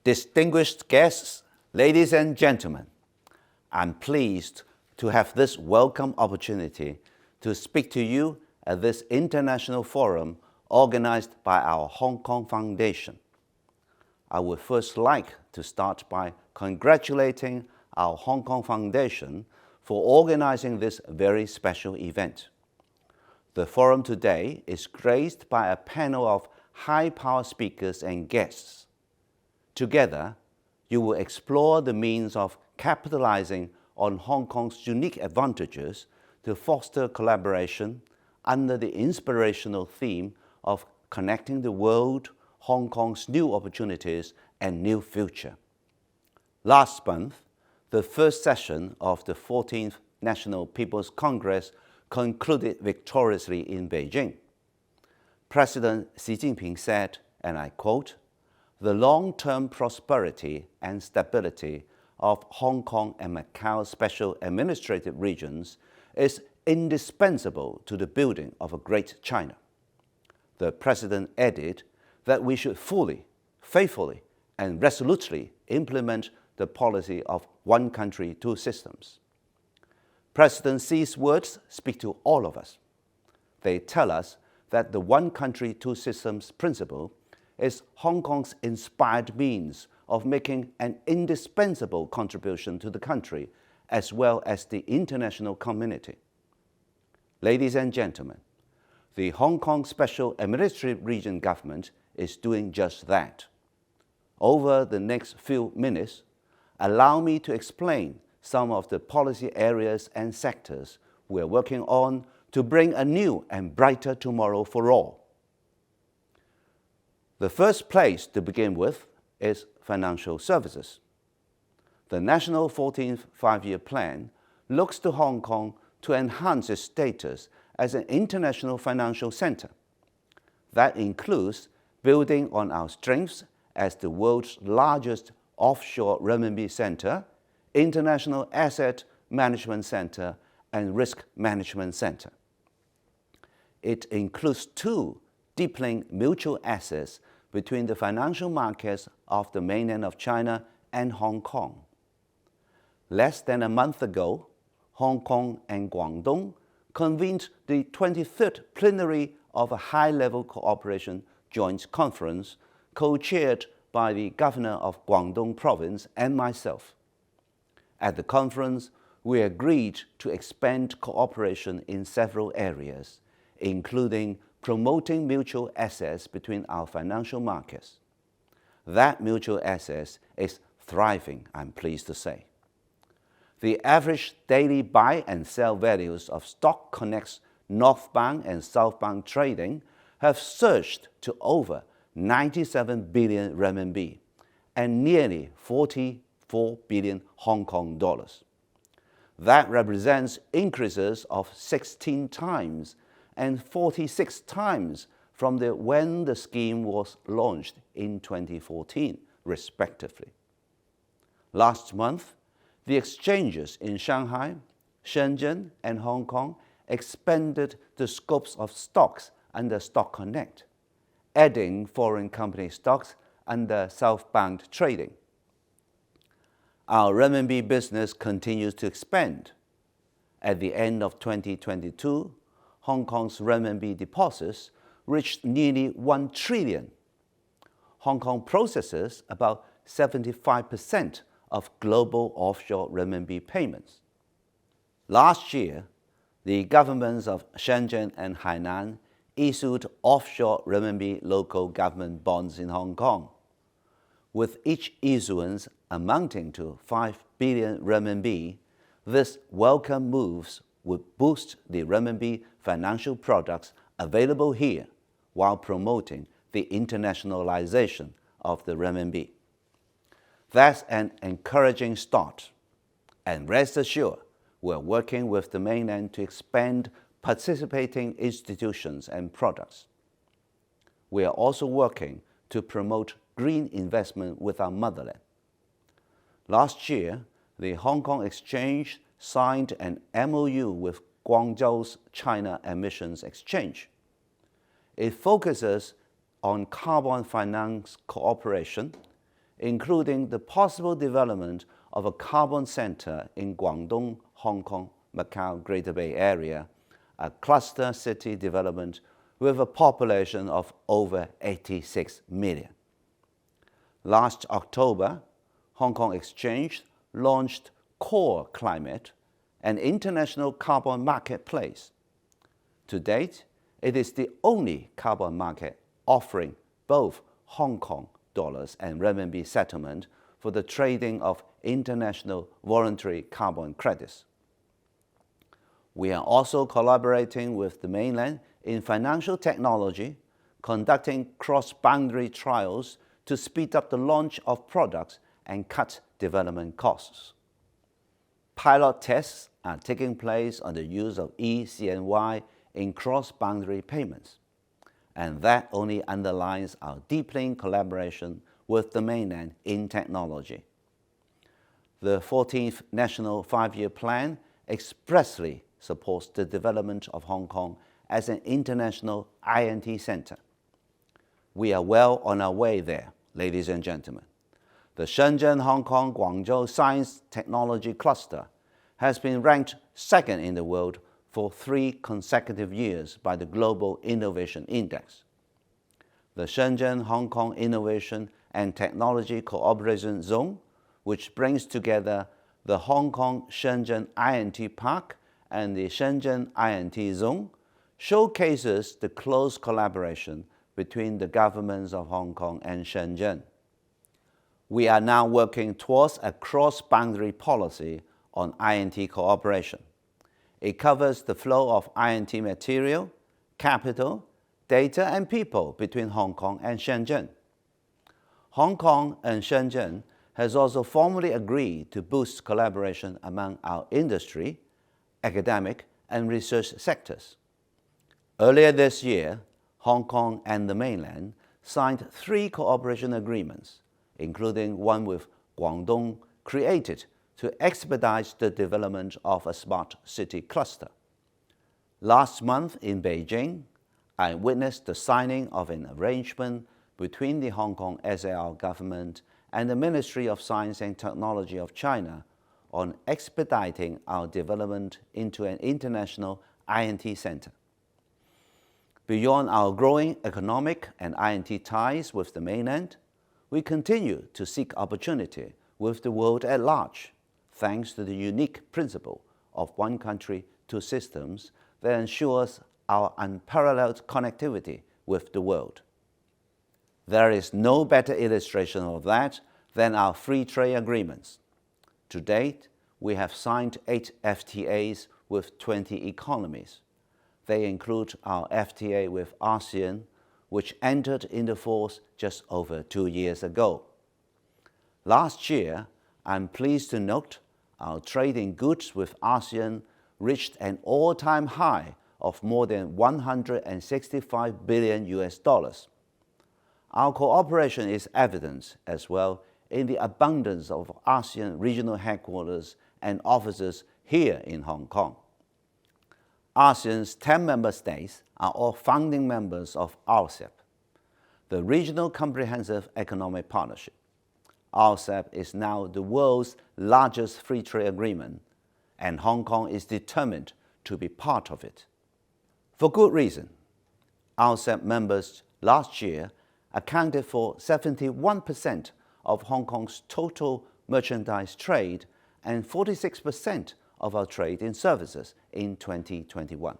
Distinguished guests, ladies and gentlemen, I'm pleased to have this welcome opportunity to speak to you at this international forum organized by our Hong Kong Foundation. I would first like to start by congratulating our Hong Kong Foundation for organizing this very special event. The forum today is graced by a panel of high-power speakers and guests. Together, you will explore the means of capitalizing on Hong Kong's unique advantages to foster collaboration under the inspirational theme of connecting the world, Hong Kong's new opportunities and new future. Last month, the first session of the 14th National People's Congress concluded victoriously in Beijing. President Xi Jinping said, and I quote, "The long-term prosperity and stability of Hong Kong and Macau special administrative regions is indispensable to the building of a great China." The President added that we should fully, faithfully, and resolutely implement the policy of one country, two systems. President Xi's words speak to all of us. They tell us that the one country, two systems principle is Hong Kong's inspired means of making an indispensable contribution to the country as well as the international community. Ladies and gentlemen, the Hong Kong Special Administrative Region government is doing just that. Over the next few minutes, allow me to explain some of the policy areas and sectors we are working on to bring a new and brighter tomorrow for all. The first place to begin with is financial services. The National 14th Five-Year Plan looks to Hong Kong to enhance its status as an international financial center. That includes building on our strengths as the world's largest offshore renminbi center, international asset management center, and risk management center. It includes two deepening mutual access between the financial markets of the mainland of China and Hong Kong. Less than a month ago, Hong Kong and Guangdong convened the 23rd plenary of a high-level cooperation joint conference co-chaired by the Governor of Guangdong Province and myself. At the conference, we agreed to expand cooperation in several areas, including promoting mutual access between our financial markets. That mutual access is thriving, I'm pleased to say. The average daily buy and sell values of Stock Connect's northbound and southbound trading have surged to over 97 billion renminbi and nearly 44 billion Hong Kong dollars. That represents increases of 16 times and 46 times from when the scheme was launched in 2014, respectively. Last month, the exchanges in Shanghai, Shenzhen, and Hong Kong expanded the scopes of stocks under Stock Connect, adding foreign company stocks under southbound trading. Our renminbi business continues to expand. At the end of 2022, Hong Kong's renminbi deposits reached nearly 1 trillion. Hong Kong processes about 75% of global offshore renminbi payments. Last year, the governments of Shenzhen and Hainan issued offshore renminbi local government bonds in Hong Kong, with each issuance amounting to 5 billion renminbi. This welcome moves would boost the renminbi financial products available here while promoting the internationalization of the renminbi. That's an encouraging start, and rest assured, we're working with the mainland to expand participating institutions and products. We are also working to promote green investment with our motherland. Last year, the Hong Kong Exchange signed an MOU with Guangzhou's China Emissions Exchange. It focuses on carbon finance cooperation, including the possible development of a carbon center in Guangdong, Hong Kong, Macau, Greater Bay Area, a cluster city development with a population of over 86 million. Last October, Hong Kong Exchange launched Core Climate, an international carbon marketplace. To date, it is the only carbon market offering both Hong Kong dollars and renminbi settlement for the trading of international voluntary carbon credits. We are also collaborating with the mainland in financial technology, conducting cross-boundary trials to speed up the launch of products and cut development costs. Pilot tests are taking place on the use of e-CNY in cross-boundary payments, and that only underlines our deepening collaboration with the mainland in technology. The 14th National Five-Year Plan expressly supports the development of Hong Kong as an international I&T center. We are well on our way there, ladies and gentlemen. The Shenzhen, Hong Kong, Guangzhou Science Technology Cluster has been ranked second in the world for 3 consecutive years by the Global Innovation Index. The Shenzhen Hong Kong Innovation and Technology Cooperation Zone, which brings together the Hong Kong Shenzhen I&T Park and the Shenzhen I&T Zone, showcases the close collaboration between the governments of Hong Kong and Shenzhen. We are now working towards a cross-boundary policy on I&T cooperation. It covers the flow of I&T material, capital, data, and people between Hong Kong and Shenzhen. Hong Kong and Shenzhen has also formally agreed to boost collaboration among our industry, academic, and research sectors. Earlier this year, Hong Kong and the mainland signed 3 cooperation agreements, including one with Guangdong, created to expedite the development of a smart city cluster. Last month in Beijing, I witnessed the signing of an arrangement between the Hong Kong SAR government and the Ministry of Science and Technology of China on expediting our development into an international I&T center. Beyond our growing economic and I&T ties with the mainland, we continue to seek opportunity with the world at large, thanks to the unique principle of one country, two systems that ensures our unparalleled connectivity with the world. There is no better illustration of that than our free trade agreements. To date, we have signed 8 FTAs with 20 economies. They include our FTA with ASEAN, which entered into force just over 2 years ago. Last year, I'm pleased to note our trade in goods with ASEAN reached an all-time high of more than $165 billion. Our cooperation is evident as well in the abundance of ASEAN regional headquarters and offices here in Hong Kong. ASEAN's 10 member states are all founding members of RCEP, the Regional Comprehensive Economic Partnership. RCEP is now the world's largest free trade agreement, and Hong Kong is determined to be part of it. For good reason. RCEP members last year accounted for 71% of Hong Kong's total merchandise trade and 46% of our trade in services in 2021.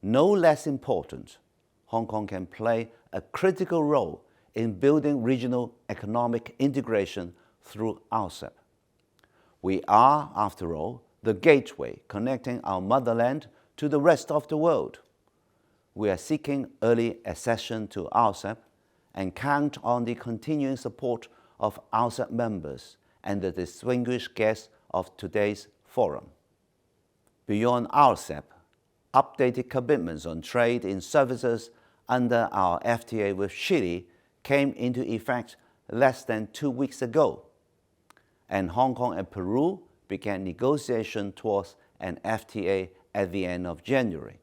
No less important, Hong Kong can play a critical role in building regional economic integration through RCEP. We are, after all, the gateway connecting our motherland to the rest of the world. We are seeking early accession to RCEP and count on the continuing support of RCEP members and the distinguished guests of today's forum. Beyond RCEP, updated commitments on trade in services under our FTA with Chile came into effect less than 2 weeks ago, and Hong Kong and Peru began negotiation towards an FTA at the end of January.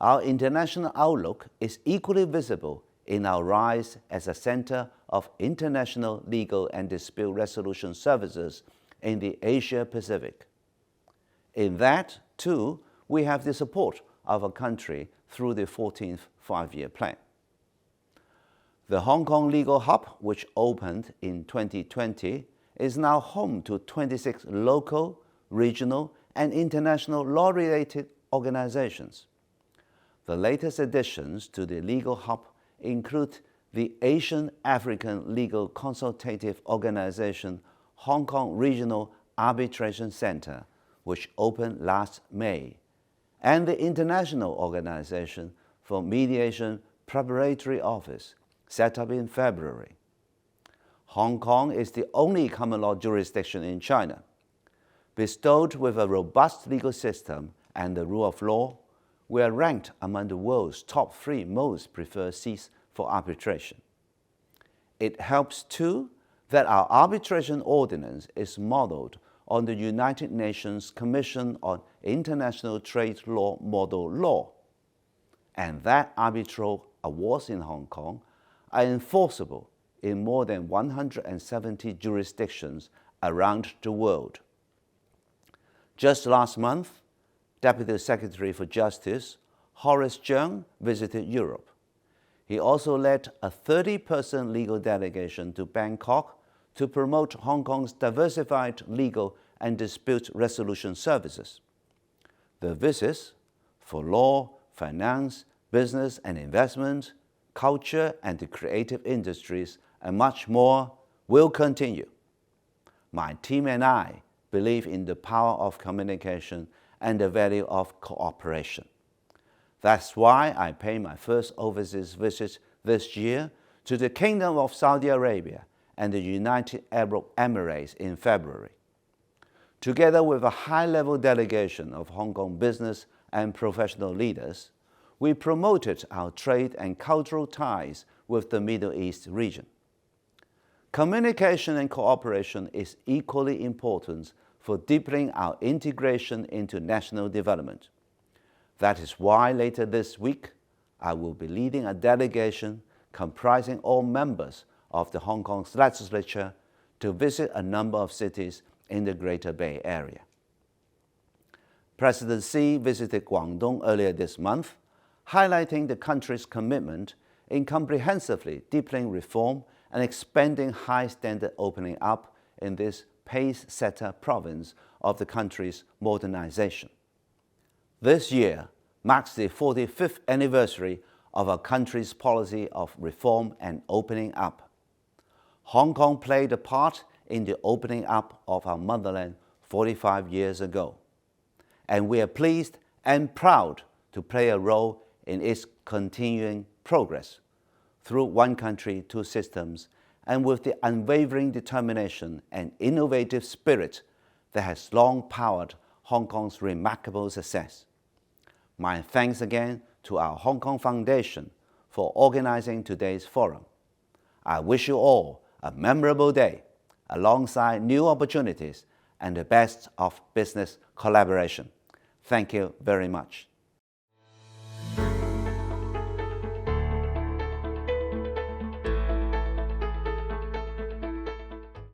Our international outlook is equally visible in our rise as a center of international legal and dispute resolution services in the Asia-Pacific. In that, too, we have the support of our country through the 14th Five-Year Plan. The Hong Kong Legal Hub, which opened in 2020, is now home to 26 local, regional, and international law-related organizations. The latest additions to the Legal Hub include the Asian African Legal Consultative Organization Hong Kong Regional Arbitration Center, which opened last May, and the International Organization for Mediation Preparatory Office, set up in February. Hong Kong is the only common law jurisdiction in China. Bestowed with a robust legal system and the rule of law, we are ranked among the world's top 3 most preferred seats for arbitration. It helps, too, that our arbitration ordinance is modeled on the United Nations Commission on International Trade Law Model Law, and that arbitral awards in Hong Kong are enforceable in more than 170 jurisdictions around the world. Just last month, Deputy Secretary for Justice Horace Cheung visited Europe. He also led a 30-person legal delegation to Bangkok to promote Hong Kong's diversified legal and dispute resolution services. The visits for law, finance, business and investment, culture and the creative industries, and much more will continue. My team and I believe in the power of communication and the value of cooperation. That's why I paid my first overseas visit this year to the Kingdom of Saudi Arabia and the United Arab Emirates in February. Together with a high-level delegation of Hong Kong business and professional leaders, we promoted our trade and cultural ties with the Middle East region. Communication and cooperation is equally important for deepening our integration into national development. That is why later this week, I will be leading a delegation comprising all members of the Hong Kong legislature to visit a number of cities in the Greater Bay Area. President Xi visited Guangdong earlier this month, highlighting the country's commitment in comprehensively deepening reform and expanding high-standard opening up in this pace-setter province of the country's modernization. This year marks the 45th anniversary of our country's policy of reform and opening up. Hong Kong played a part in the opening up of our motherland 45 years ago, and we are pleased and proud to play a role in its continuing progress through one country, two systems, and with the unwavering determination and innovative spirit that has long powered Hong Kong's remarkable success. My thanks again to our Hong Kong Foundation for organizing today's forum. I wish you all a memorable day, alongside new opportunities and the best of business collaboration. Thank you very much.